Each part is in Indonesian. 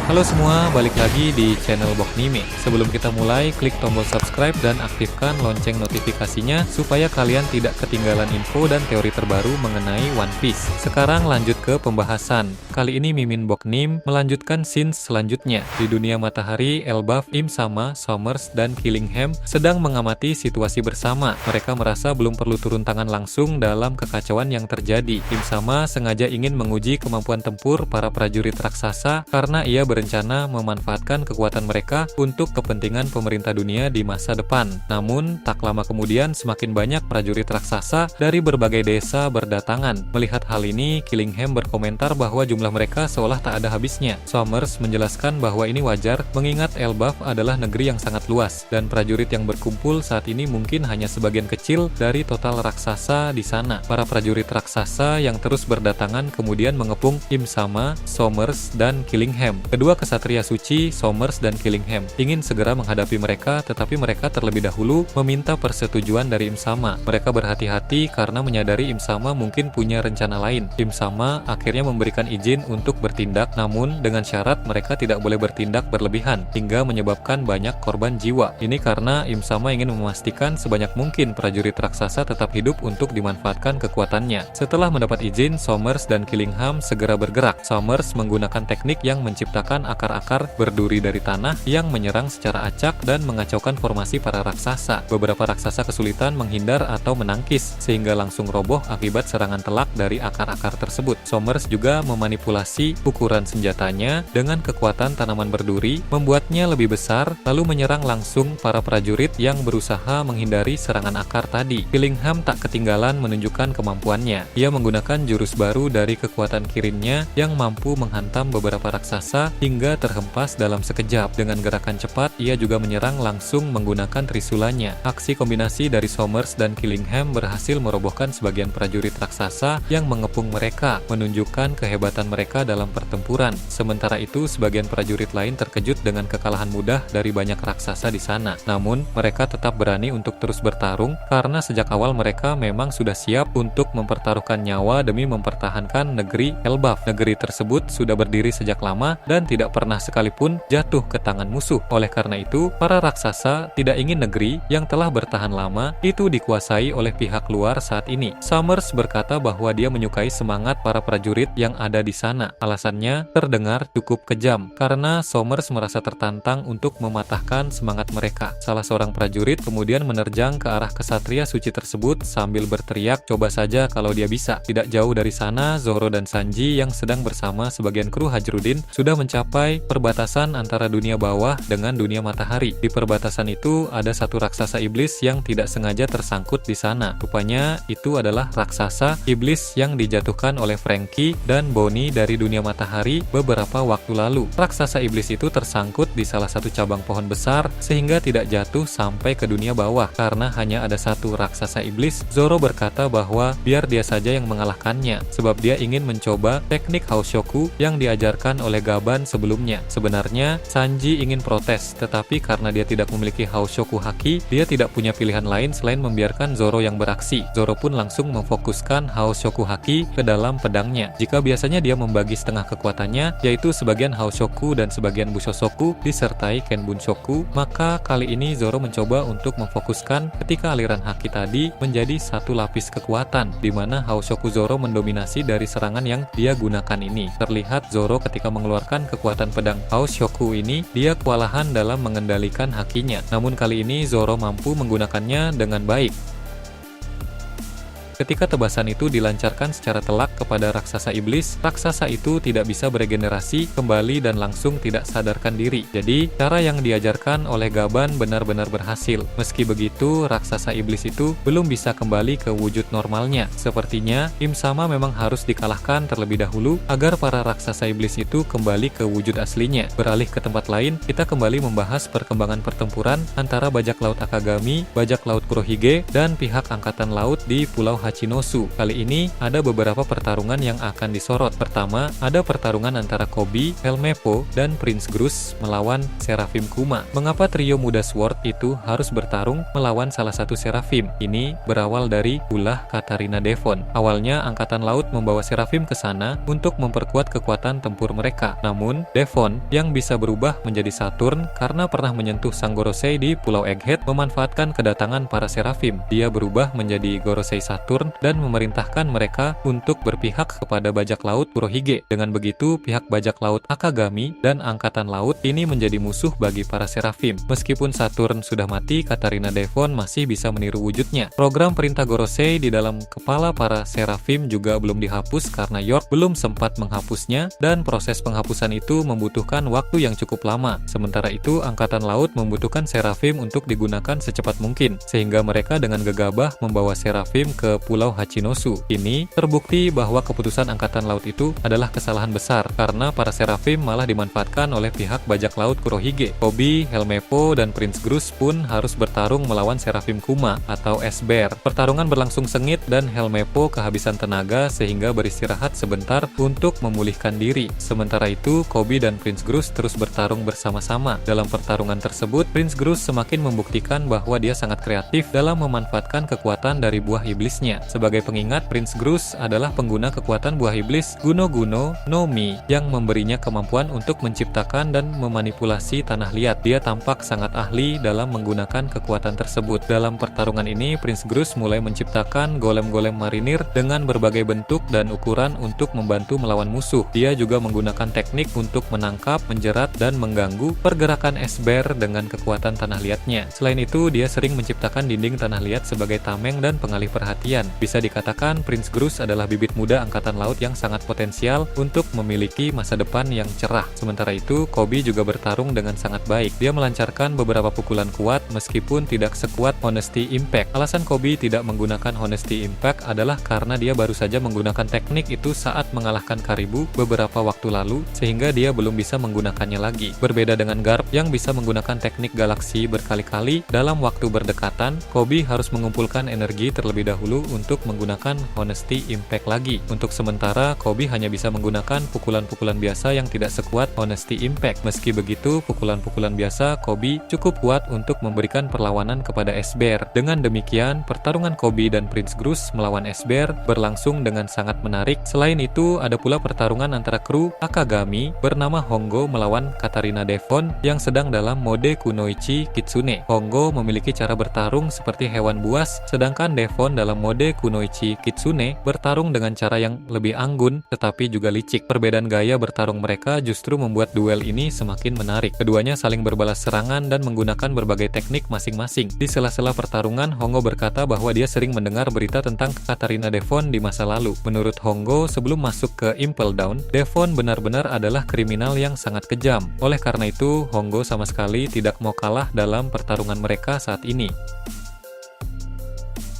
Halo semua, balik lagi di channel Boknime. Sebelum kita mulai, klik tombol subscribe dan aktifkan lonceng notifikasinya supaya kalian tidak ketinggalan info dan teori terbaru mengenai One Piece. Sekarang lanjut ke pembahasan. Kali ini Mimin Boknim melanjutkan scene selanjutnya. Di dunia matahari, Elbaf, Im Sama, Sommers, dan Killingham sedang mengamati situasi bersama. Mereka merasa belum perlu turun tangan langsung dalam kekacauan yang terjadi. Im Sama sengaja ingin menguji kemampuan tempur para prajurit raksasa karena ia berencana memanfaatkan kekuatan mereka untuk kepentingan pemerintah dunia di masa depan. Namun, tak lama kemudian semakin banyak prajurit raksasa dari berbagai desa berdatangan. Melihat hal ini, Killingham berkomentar bahwa jumlah mereka seolah tak ada habisnya. Sommers menjelaskan bahwa ini wajar mengingat Elbaf adalah negeri yang sangat luas dan prajurit yang berkumpul saat ini mungkin hanya sebagian kecil dari total raksasa di sana. Para prajurit raksasa yang terus berdatangan kemudian mengepung Im Sama, Sommers, dan Killingham. Kedua kesatria suci, Sommers dan Killingham, ingin segera menghadapi mereka, tetapi mereka terlebih dahulu meminta persetujuan dari Im Sama. Mereka berhati-hati karena menyadari Im Sama mungkin punya rencana lain. Im Sama akhirnya memberikan izin untuk bertindak, namun dengan syarat mereka tidak boleh bertindak berlebihan, hingga menyebabkan banyak korban jiwa. Ini karena Im Sama ingin memastikan sebanyak mungkin prajurit raksasa tetap hidup untuk dimanfaatkan kekuatannya. Setelah mendapat izin, Sommers dan Killingham segera bergerak. Sommers menggunakan teknik yang menciptakan akar-akar berduri dari tanah yang menyerang secara acak dan mengacaukan formasi para raksasa. Beberapa raksasa kesulitan menghindar atau menangkis, sehingga langsung roboh akibat serangan telak dari akar-akar tersebut. Sommers juga memanipulasi ukuran senjatanya dengan kekuatan tanaman berduri, membuatnya lebih besar, lalu menyerang langsung para prajurit yang berusaha menghindari serangan akar tadi. Killingham tak ketinggalan menunjukkan kemampuannya. Ia menggunakan jurus baru dari kekuatan kirinnya yang mampu menghantam beberapa raksasa hingga terhempas dalam sekejap. Dengan gerakan cepat, ia juga menyerang langsung menggunakan trisulanya. Aksi kombinasi dari Sommers dan Killingham berhasil merobohkan sebagian prajurit raksasa yang mengepung mereka, menunjukkan kehebatan mereka dalam pertempuran. Sementara itu, sebagian prajurit lain terkejut dengan kekalahan mudah dari banyak raksasa di sana. Namun, mereka tetap berani untuk terus bertarung karena sejak awal mereka memang sudah siap untuk mempertaruhkan nyawa demi mempertahankan negeri Elbaf. Negeri tersebut sudah berdiri sejak lama dan tidak pernah sekalipun jatuh ke tangan musuh. Oleh karena itu, para raksasa tidak ingin negeri yang telah bertahan lama itu dikuasai oleh pihak luar saat ini. Sommers berkata bahwa dia menyukai semangat para prajurit yang ada di sana. Alasannya terdengar cukup kejam karena Sommers merasa tertantang untuk mematahkan semangat mereka. Salah seorang prajurit kemudian menerjang ke arah kesatria suci tersebut sambil berteriak, "Coba saja kalau dia bisa." Tidak jauh dari sana, Zoro dan Sanji yang sedang bersama sebagian kru Hajrudin sudah mencapai perbatasan antara dunia bawah dengan dunia matahari. Di perbatasan itu ada satu raksasa iblis yang tidak sengaja tersangkut di sana. Rupanya itu adalah raksasa iblis yang dijatuhkan oleh Franky dan Bonnie dari dunia matahari beberapa waktu lalu. Raksasa iblis itu tersangkut di salah satu cabang pohon besar sehingga tidak jatuh sampai ke dunia bawah karena hanya ada satu raksasa iblis. Zoro berkata bahwa biar dia saja yang mengalahkannya sebab dia ingin mencoba teknik Haoshoku yang diajarkan oleh Gaban sebelumnya. Sebenarnya Sanji ingin protes, tetapi karena dia tidak memiliki Haoshoku Haki, dia tidak punya pilihan lain selain membiarkan Zoro yang beraksi. Zoro pun langsung memfokuskan Haoshoku Haki ke dalam pedangnya. Jika biasanya dia membagi setengah kekuatannya, yaitu sebagian Haoshoku dan sebagian Bushosoku disertai Kenbunshoku, maka kali ini Zoro mencoba untuk memfokuskan ketika aliran Haki tadi menjadi satu lapis kekuatan, di mana Haoshoku Zoro mendominasi dari serangan yang dia gunakan ini. Terlihat Zoro ketika mengeluarkan kekuatan pedang Haoshoku ini, dia kewalahan dalam mengendalikan hakinya. Namun kali ini Zoro mampu menggunakannya dengan baik. Ketika tebasan itu dilancarkan secara telak kepada raksasa iblis, raksasa itu tidak bisa beregenerasi kembali dan langsung tidak sadarkan diri. Jadi, cara yang diajarkan oleh Gaban benar-benar berhasil. Meski begitu, raksasa iblis itu belum bisa kembali ke wujud normalnya. Sepertinya, Im Sama memang harus dikalahkan terlebih dahulu agar para raksasa iblis itu kembali ke wujud aslinya. Beralih ke tempat lain, kita kembali membahas perkembangan pertempuran antara bajak laut Akagami, bajak laut Kurohige, dan pihak angkatan laut di Pulau Hajime. Hachinosu. Kali ini ada beberapa pertarungan yang akan disorot. Pertama, ada pertarungan antara Koby, Helmeppo, dan Prince Grus melawan Seraphim Kuma. Mengapa trio muda Sword itu harus bertarung melawan salah satu Seraphim? Ini berawal dari ulah Katarina Devon. Awalnya Angkatan Laut membawa Seraphim ke sana untuk memperkuat kekuatan tempur mereka. Namun, Devon yang bisa berubah menjadi Saturn karena pernah menyentuh sang Gorosei di Pulau Egghead memanfaatkan kedatangan para Seraphim. Dia berubah menjadi Gorosei Saturn dan memerintahkan mereka untuk berpihak kepada bajak laut Kurohige. Dengan begitu, pihak bajak laut Akagami dan Angkatan Laut ini menjadi musuh bagi para Seraphim. Meskipun Saturn sudah mati, Katarina Devon masih bisa meniru wujudnya. Program perintah Gorosei di dalam kepala para Seraphim juga belum dihapus karena York belum sempat menghapusnya dan proses penghapusan itu membutuhkan waktu yang cukup lama. Sementara itu, Angkatan Laut membutuhkan Seraphim untuk digunakan secepat mungkin, sehingga mereka dengan gegabah membawa Seraphim ke Pulau Hachinosu. Ini terbukti bahwa keputusan Angkatan Laut itu adalah kesalahan besar, karena para Seraphim malah dimanfaatkan oleh pihak bajak laut Kurohige. Koby, Helmeppo, dan Prince Grus pun harus bertarung melawan Seraphim Kuma atau S-Bear. Pertarungan berlangsung sengit dan Helmeppo kehabisan tenaga sehingga beristirahat sebentar untuk memulihkan diri. Sementara itu, Koby dan Prince Grus terus bertarung bersama-sama. Dalam pertarungan tersebut, Prince Grus semakin membuktikan bahwa dia sangat kreatif dalam memanfaatkan kekuatan dari buah iblisnya. Sebagai pengingat, Prince Grus adalah pengguna kekuatan buah iblis Guno Guno no Mi yang memberinya kemampuan untuk menciptakan dan memanipulasi tanah liat. Dia tampak sangat ahli dalam menggunakan kekuatan tersebut. Dalam pertarungan ini, Prince Grus mulai menciptakan golem-golem marinir dengan berbagai bentuk dan ukuran untuk membantu melawan musuh. Dia juga menggunakan teknik untuk menangkap, menjerat, dan mengganggu pergerakan S-Bear dengan kekuatan tanah liatnya. Selain itu, dia sering menciptakan dinding tanah liat sebagai tameng dan pengalih perhatian. Bisa dikatakan Prince Grus adalah bibit muda Angkatan Laut yang sangat potensial untuk memiliki masa depan yang cerah. Sementara itu, Koby juga bertarung dengan sangat baik. Dia melancarkan beberapa pukulan kuat meskipun tidak sekuat Honesty Impact. Alasan Koby tidak menggunakan Honesty Impact adalah karena dia baru saja menggunakan teknik itu saat mengalahkan Karibu beberapa waktu lalu, sehingga dia belum bisa menggunakannya lagi. Berbeda dengan Garp yang bisa menggunakan teknik galaksi berkali-kali dalam waktu berdekatan, Koby harus mengumpulkan energi terlebih dahulu untuk menggunakan Honesty Impact lagi. Untuk sementara, Koby hanya bisa menggunakan pukulan-pukulan biasa yang tidak sekuat Honesty Impact. Meski begitu, pukulan-pukulan biasa Koby cukup kuat untuk memberikan perlawanan kepada S-Bear. Dengan demikian, pertarungan Koby dan Prince Grus melawan S-Bear berlangsung dengan sangat menarik. Selain itu, ada pula pertarungan antara kru Akagami bernama Hongo melawan Katarina Devon yang sedang dalam mode Kunoichi Kitsune. Hongo memiliki cara bertarung seperti hewan buas, sedangkan Devon dalam mode Kunoichi Kitsune bertarung dengan cara yang lebih anggun tetapi juga licik. Perbedaan gaya bertarung mereka justru membuat duel ini semakin menarik. Keduanya saling berbalas serangan dan menggunakan berbagai teknik masing-masing. Di sela-sela pertarungan, Hongo berkata bahwa dia sering mendengar berita tentang Katarina Devon di masa lalu. Menurut Hongo, sebelum masuk ke Impel Down, Devon benar-benar adalah kriminal yang sangat kejam. Oleh karena itu, Hongo sama sekali tidak mau kalah dalam pertarungan mereka saat ini.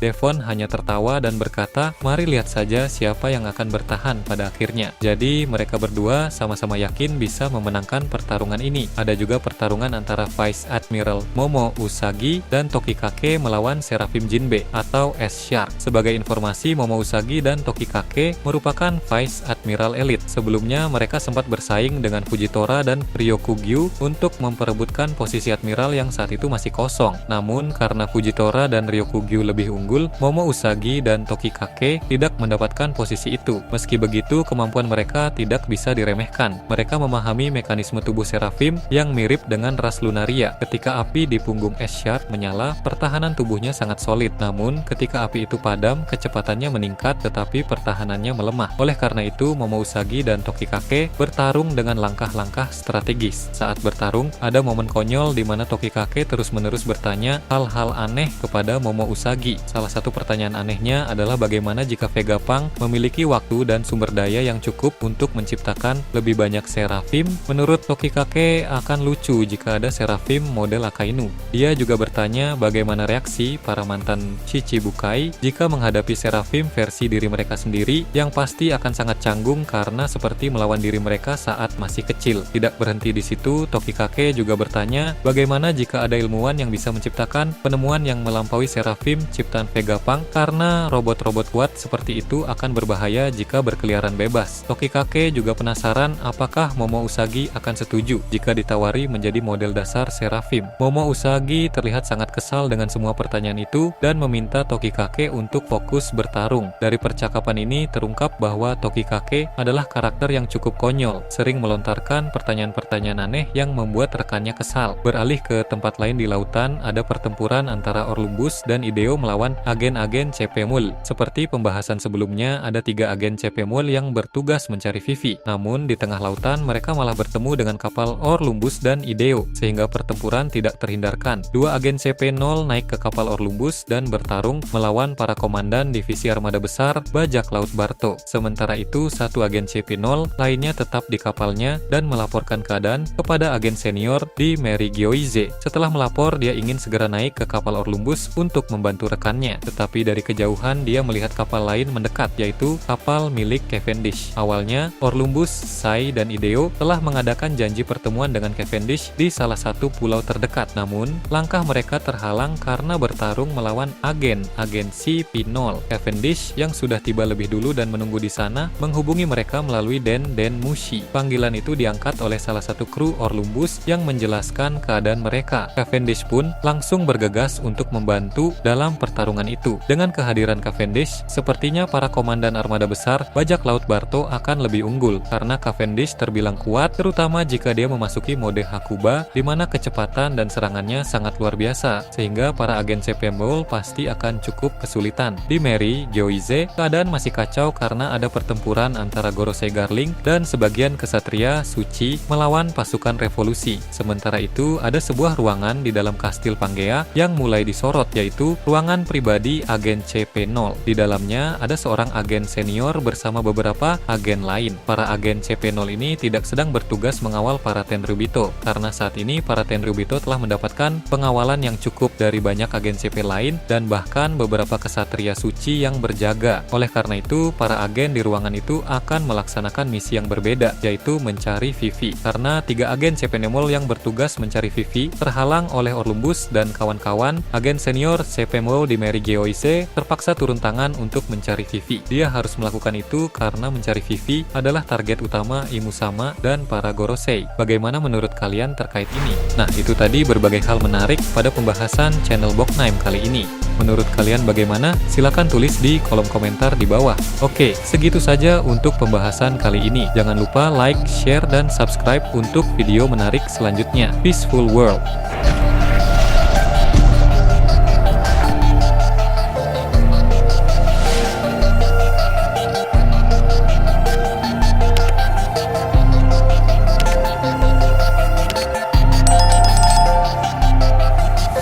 Devon hanya tertawa dan berkata, "Mari lihat saja siapa yang akan bertahan pada akhirnya." Jadi, mereka berdua sama-sama yakin bisa memenangkan pertarungan ini. Ada juga pertarungan antara Vice Admiral Momo Usagi dan Tokikake melawan Seraphim Jinbe atau S-Shark. Sebagai informasi, Momo Usagi dan Tokikake merupakan Vice Admiral Elite. Sebelumnya, mereka sempat bersaing dengan Fujitora dan Ryokugyu untuk memperebutkan posisi Admiral yang saat itu masih kosong. Namun, karena Fujitora dan Ryokugyu lebih unggul, Momo Usagi dan Tokikake tidak mendapatkan posisi itu. Meski begitu, kemampuan mereka tidak bisa diremehkan. Mereka memahami mekanisme tubuh Seraphim yang mirip dengan ras Lunaria. Ketika api di punggung S-Shark menyala, pertahanan tubuhnya sangat solid. Namun, ketika api itu padam, kecepatannya meningkat tetapi pertahanannya melemah. Oleh karena itu, Momo Usagi dan Tokikake bertarung dengan langkah-langkah strategis. Saat bertarung, ada momen konyol di mana Tokikake terus-menerus bertanya hal-hal aneh kepada Momo Usagi. Salah satu pertanyaan anehnya adalah bagaimana jika Vegapunk memiliki waktu dan sumber daya yang cukup untuk menciptakan lebih banyak Seraphim. Menurut Tokikake akan lucu jika ada Seraphim model Akainu. Dia juga bertanya bagaimana reaksi para mantan Shichibukai jika menghadapi Seraphim versi diri mereka sendiri yang pasti akan sangat canggung karena seperti melawan diri mereka saat masih kecil. Tidak berhenti di situ, Tokikake juga bertanya bagaimana jika ada ilmuwan yang bisa menciptakan penemuan yang melampaui Seraphim ciptaan kehadiran Vegapunk karena robot-robot kuat seperti itu akan berbahaya jika berkeliaran bebas. Tokikake juga penasaran apakah Momo Usagi akan setuju jika ditawari menjadi model dasar Seraphim. Momo Usagi terlihat sangat kesal dengan semua pertanyaan itu dan meminta Tokikake untuk fokus bertarung. Dari percakapan ini terungkap bahwa Tokikake adalah karakter yang cukup konyol, sering melontarkan pertanyaan-pertanyaan aneh yang membuat rekannya kesal. Beralih ke tempat lain di lautan, ada pertempuran antara Orlumbus dan Ideo melawan agen-agen CP Mul. Seperti pembahasan sebelumnya, ada 3 agen CP Mul yang bertugas mencari Vivi. Namun di tengah lautan mereka malah bertemu dengan kapal Orlumbus dan Ideo, sehingga pertempuran tidak terhindarkan. 2 agen CP0 naik ke kapal Orlumbus dan bertarung melawan para komandan divisi armada besar bajak laut Barto. Sementara itu, 1 agen CP0 lainnya tetap di kapalnya dan melaporkan keadaan kepada agen senior di Mary Gyoize. Setelah melapor, dia ingin segera naik ke kapal Orlumbus untuk membantu rekannya. Tetapi dari kejauhan dia melihat kapal lain mendekat, yaitu kapal milik Cavendish. Awalnya, Orlumbus, Sai, dan Ideo telah mengadakan janji pertemuan dengan Cavendish di salah satu pulau terdekat. Namun, langkah mereka terhalang karena bertarung melawan agensi P0. Cavendish yang sudah tiba lebih dulu dan menunggu di sana menghubungi mereka melalui Den Mushi. Panggilan itu diangkat oleh salah satu kru Orlumbus yang menjelaskan keadaan mereka. Cavendish pun langsung bergegas untuk membantu dalam pertarungan itu. Dengan kehadiran Cavendish, sepertinya para komandan armada besar bajak laut Barto akan lebih unggul karena Cavendish terbilang kuat, terutama jika dia memasuki mode Hakuba di mana kecepatan dan serangannya sangat luar biasa, sehingga para agen CP Mul pasti akan cukup kesulitan. Di Mary Gyoize, keadaan masih kacau karena ada pertempuran antara Gorosei Garling dan sebagian kesatria suci melawan pasukan revolusi. Sementara itu, ada sebuah ruangan di dalam kastil Pangea yang mulai disorot, yaitu ruangan pribadi agen CP0. Di dalamnya ada seorang agen senior bersama beberapa agen lain. Para agen CP0 ini tidak sedang bertugas mengawal para Tenryubito, karena saat ini para Tenryubito telah mendapatkan pengawalan yang cukup dari banyak agen CP lain dan bahkan beberapa kesatria suci yang berjaga. Oleh karena itu, para agen di ruangan itu akan melaksanakan misi yang berbeda, yaitu mencari Vivi. Karena 3 agen CP Mul yang bertugas mencari Vivi terhalang oleh Orlumbus dan kawan-kawan, agen senior CP Mul di Mary Gyoize terpaksa turun tangan untuk mencari Vivi. Dia harus melakukan itu karena mencari Vivi adalah target utama Imusama dan para Gorosei. Bagaimana menurut kalian terkait ini? Nah, itu tadi berbagai hal menarik pada pembahasan channel Boknaim kali ini. Menurut kalian bagaimana? Silahkan tulis di kolom komentar di bawah. Oke, segitu saja untuk pembahasan kali ini. Jangan lupa like, share, dan subscribe untuk video menarik selanjutnya. Peaceful World.